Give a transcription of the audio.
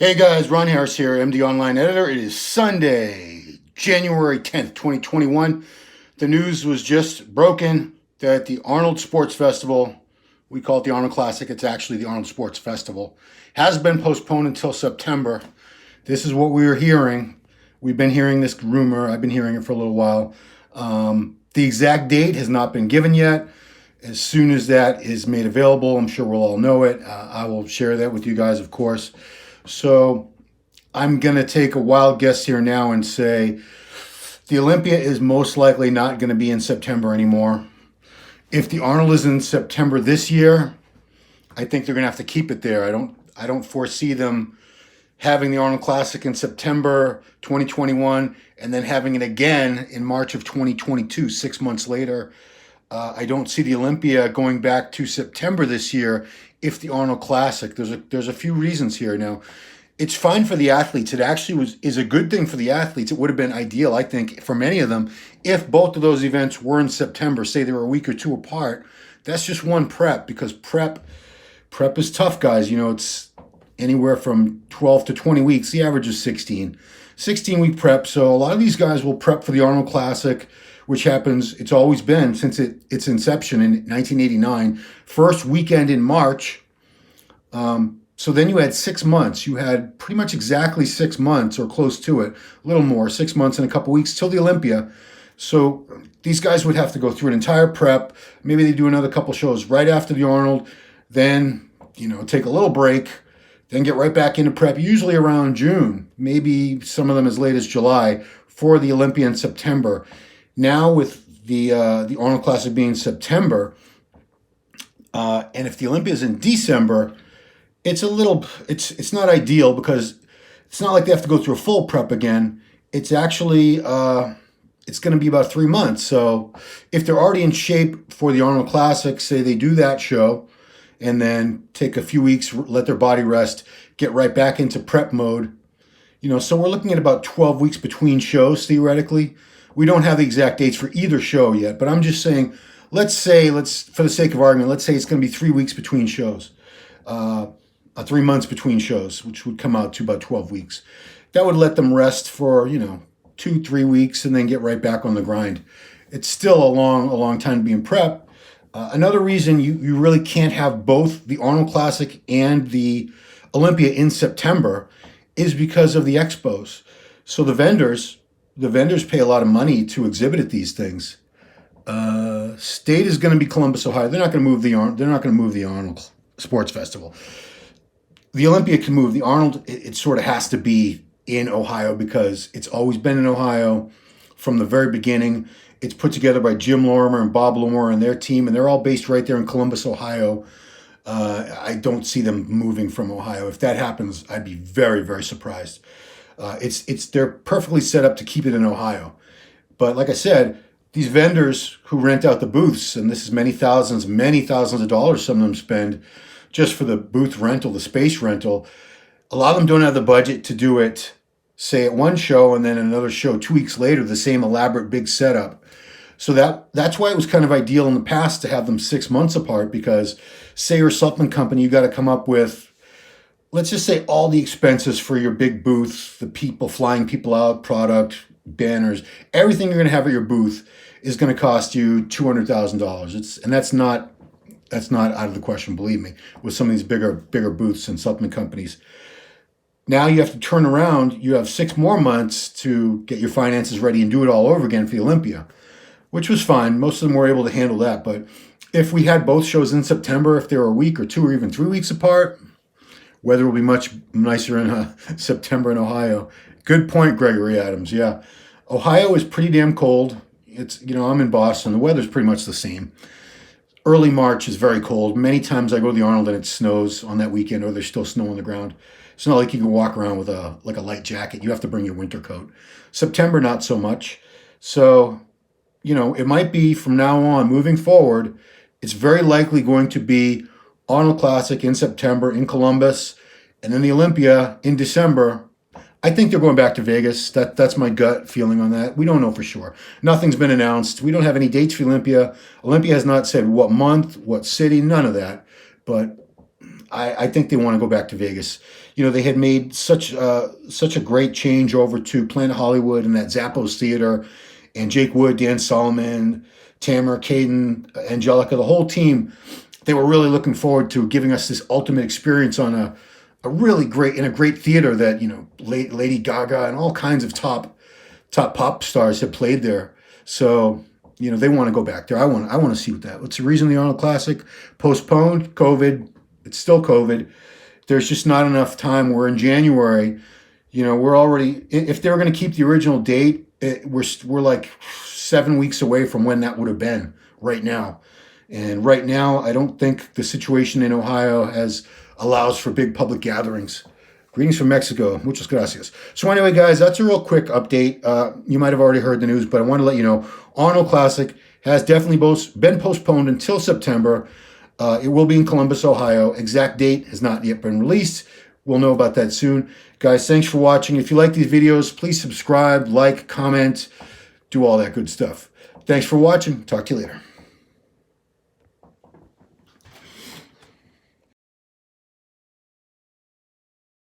Hey guys, Ron Harris here, MD Online Editor. It is Sunday, January 10th, 2021. The news was just broken that the Arnold Sports Festival, we call it the Arnold Classic, it's actually the Arnold Sports Festival, has been postponed until September. This is what we were hearing. We've been hearing this rumor. I've been hearing it for a little while. The exact date has not been given yet. As soon as that is made available, I'm sure we'll all know it. I will share that with you guys, of course. So I'm going to take a wild guess here now and say the Olympia is most likely not going to be in September anymore. If the Arnold is in September this year, I think they're going to have to keep it there. I don't foresee them having the Arnold Classic in September 2021 and then having it again in March of 2022, 6 months later. I don't see the Olympia going back to September this year if the Arnold Classic. There's a few reasons here. Now, it's fine for the athletes. It actually is a good thing for the athletes. It would have been ideal, I think, for many of them if both of those events were in September. Say they were a week or two apart. That's just one prep because prep is tough, guys. It's anywhere from 12 to 20 weeks. The average is 16-week prep. So a lot of these guys will prep for the Arnold Classic, which happens, it's always been since its inception in 1989, first weekend in March. So then you had 6 months. You had pretty much exactly 6 months or close to it, a little more, 6 months and a couple weeks till the Olympia. So these guys would have to go through an entire prep. Maybe they do another couple shows right after the Arnold, then, take a little break, then get right back into prep, usually around June, maybe some of them as late as July for the Olympia in September. Now with the Arnold Classic being September, and if the Olympia is in December, it's not ideal because it's not like they have to go through a full prep again. It's actually it's going to be about 3 months. So if they're already in shape for the Arnold Classic, say they do that show, and then take a few weeks, let their body rest, get right back into prep mode. So we're looking at about 12 weeks between shows theoretically. We don't have the exact dates for either show yet, but I'm just saying, let's for the sake of argument, let's say it's going to be 3 weeks between shows, 3 months between shows, which would come out to about 12 weeks. That would let them rest for, 2-3 weeks and then get right back on the grind. It's still a long time to be in prep. Another reason you really can't have both the Arnold Classic and the Olympia in September is because of the expos. So the vendors pay a lot of money to exhibit at these things. State is going to be Columbus, Ohio. They're not going to move the Arnold Sports Festival. The Olympia can move. The Arnold, it sort of has to be in Ohio because it's always been in Ohio from the very beginning. It's put together by Jim Lorimer and Bob Lorimer and their team, and they're all based right there in Columbus, Ohio. I don't see them moving from Ohio. If that happens, I'd be very, very surprised. They're perfectly set up to keep it in Ohio. But like I said, these vendors who rent out the booths, and this is many thousands of dollars some of them spend just for the booth rental, the space rental. A lot of them don't have the budget to do it, say at one show and then another show 2 weeks later, the same elaborate big setup. So that's why it was kind of ideal in the past to have them 6 months apart because say you're a supplement company, you got to come up with, let's just say all the expenses for your big booth, the people, flying people out, product, banners, everything you're going to have at your booth is going to cost you $200,000. And that's not out of the question, believe me, with some of these bigger booths and supplement companies. Now you have to turn around, you have 6 more months to get your finances ready and do it all over again for the Olympia, which was fine. Most of them were able to handle that. But if we had both shows in September, if they were a week or 2 or even 3 weeks apart, weather will be much nicer in September in Ohio. Good point, Gregory Adams. Yeah. Ohio is pretty damn cold. I'm in Boston. The weather's pretty much the same. Early March is very cold. Many times I go to the Arnold and it snows on that weekend or there's still snow on the ground. It's not like you can walk around with a light jacket. You have to bring your winter coat. September, not so much. So, it might be from now on, moving forward, it's very likely going to be Arnold Classic in September in Columbus, and then the Olympia in December. I think they're going back to Vegas. That's my gut feeling on that. We don't know for sure. Nothing's been announced. We don't have any dates for Olympia. Olympia has not said what month, what city, none of that. But I think they want to go back to Vegas. You know, they had made such a great change over to Planet Hollywood and that Zappos Theater, and Jake Wood, Dan Solomon, Tamara, Caden, Angelica, the whole team. They were really looking forward to giving us this ultimate experience on a really great theater that, you know, Lady Gaga and all kinds of top pop stars have played there. So, you know, they want to go back there. I want to see what's the reason the Arnold Classic postponed. COVID. It's still COVID. There's just not enough time. We're in January. You know, we're already, if they were going to keep the original date, we're like 7 weeks away from when that would have been right now. And right now, I don't think the situation in Ohio allows for big public gatherings. Greetings from Mexico. Muchas gracias. So anyway, guys, that's a real quick update. You might have already heard the news, but I want to let you know, Arnold Classic has definitely been postponed until September. It will be in Columbus, Ohio. Exact date has not yet been released. We'll know about that soon. Guys, thanks for watching. If you like these videos, please subscribe, like, comment, do all that good stuff. Thanks for watching. Talk to you later.